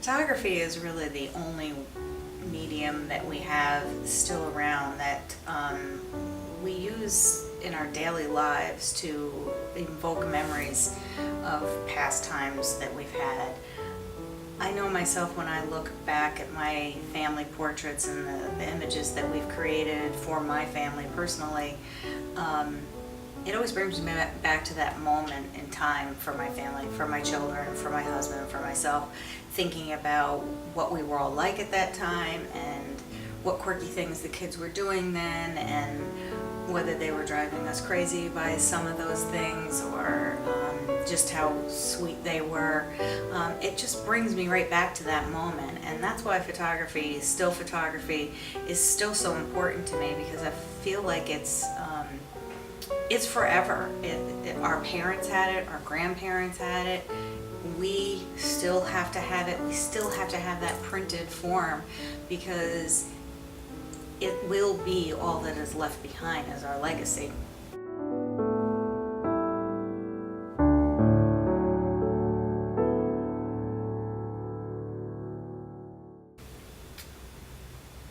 Photography is really the only medium that we have still around that we use in our daily lives to evoke memories of past times that we've had. I know myself when I look back at my family portraits and the images that we've created for my family personally, it always brings me back to that moment in time for my family, for my children, for my husband, for myself, thinking about what we were all like at that time and what quirky things the kids were doing then, and whether they were driving us crazy by some of those things or just how sweet they were. It just brings me right back to that moment, and that's why still photography is still so important to me, because I feel like it's forever. Our parents had it, our grandparents had it. We still have to have it. We still have to have that printed form, because it will be all that is left behind as our legacy.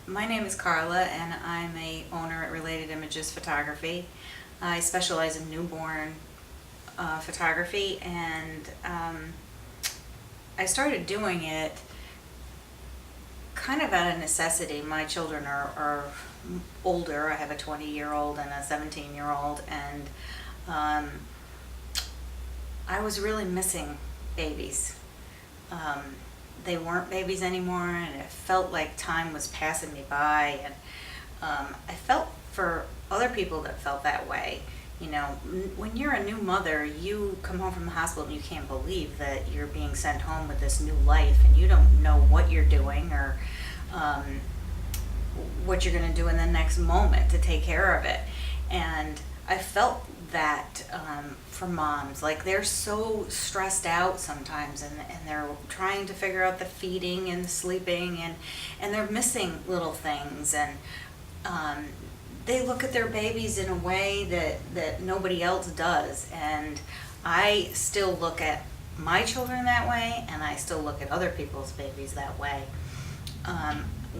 My name is Karla, and I'm a owner at Related Images Photography. I specialize in newborn photography, and I started doing it kind of out of necessity. My children are older. I have a 20-year-old and a 17-year-old, and I was really missing babies. They weren't babies anymore, and it felt like time was passing me by, and I felt for other people that felt that way. You know, when you're a new mother, you come home from the hospital and you can't believe that you're being sent home with this new life, and you don't know what you're doing or what you're going to do in the next moment to take care of it. And I felt that for moms, like they're so stressed out sometimes, and they're trying to figure out the feeding and the sleeping, and they're missing little things, and they look at their babies in a way that nobody else does. And I still look at my children that way, and I still look at other people's babies that way.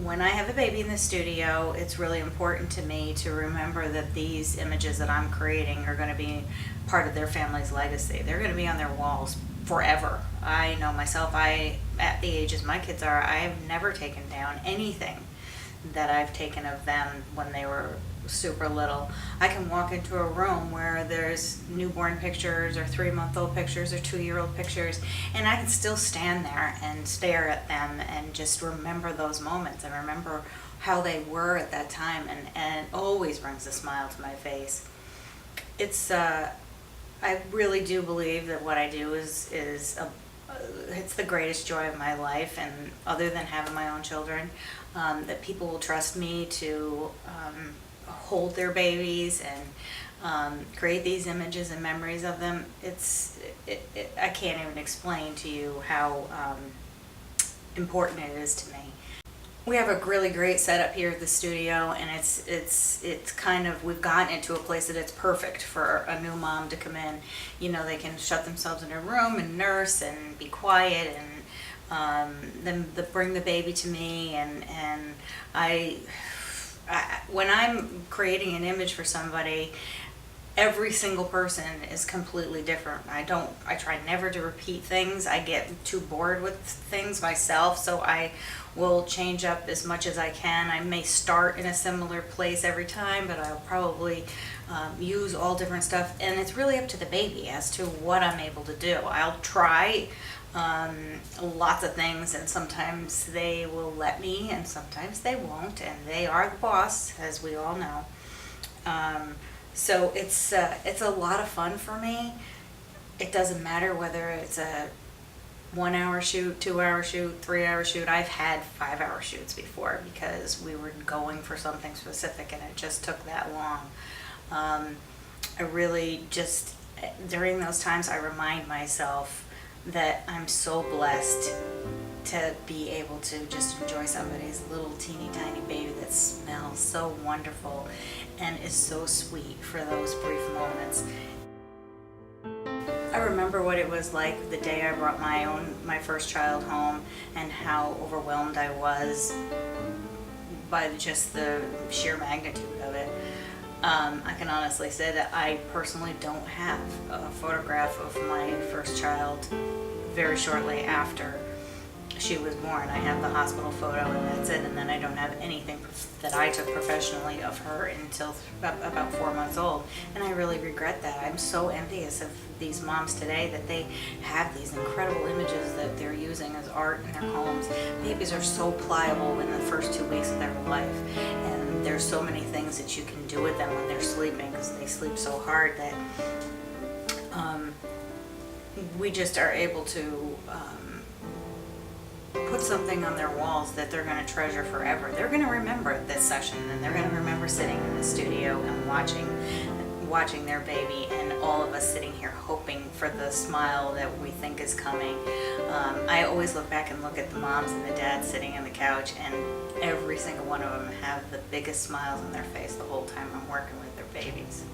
When I have a baby in the studio, it's really important to me to remember that these images that I'm creating are going to be part of their family's legacy. They're going to be on their walls forever. I know myself, at the ages my kids are, I have never taken down anything that I've taken of them when they were super little. I can walk into a room where there's newborn pictures or 3-month-old pictures or 2-year-old pictures, and I can still stand there and stare at them and just remember those moments and remember how they were at that time, and it always brings a smile to my face. I really do believe that what I do is it's the greatest joy of my life, and other than having my own children, that people will trust me to hold their babies and create these images and memories of them. I can't even explain to you how important it is to me. We have a really great setup here at the studio, and it's kind of, we've gotten into a place that it's perfect for a new mom to come in. You know, they can shut themselves in a room and nurse and be quiet, and then bring the baby to me, and when I'm creating an image for somebody, every single person is completely different. I try never to repeat things. I get too bored with things myself, so I will change up as much as I can. I may start in a similar place every time, but I'll probably use all different stuff, and it's really up to the baby as to what I'm able to do. I'll try lots of things, and sometimes they will let me and sometimes they won't, and they are the boss, as we all know. So it's a lot of fun for me. It doesn't matter whether it's a 1-hour shoot, 2-hour shoot, 3-hour shoot. I've had 5-hour shoots before because we were going for something specific and it just took that long. I really just, during those times, I remind myself that I'm so blessed to be able to just enjoy somebody's little teeny tiny baby that smells so wonderful and is so sweet for those brief moments. I remember what it was like the day I brought my first child home, and how overwhelmed I was by just the sheer magnitude of it. I can honestly say that I personally don't have a photograph of my first child very shortly after she was born. I have the hospital photo and that's it, and then I don't have anything that I took professionally of her until about 4 months old, and I really regret that. I'm so envious of these moms today that they have these incredible images that they're using as art in their homes. Babies are so pliable in the first 2 weeks of their life, and there's so many things that you can do with them when they're sleeping, because they sleep so hard that we just are able to put something on their walls that they're going to treasure forever. They're going to remember this session, and they're going to remember sitting in the studio and watching their baby, and all of us sitting here hoping for the smile that we think is coming. I always look back and look at the moms and the dads sitting on the couch, and every single one of them have the biggest smiles on their face the whole time I'm working with their babies.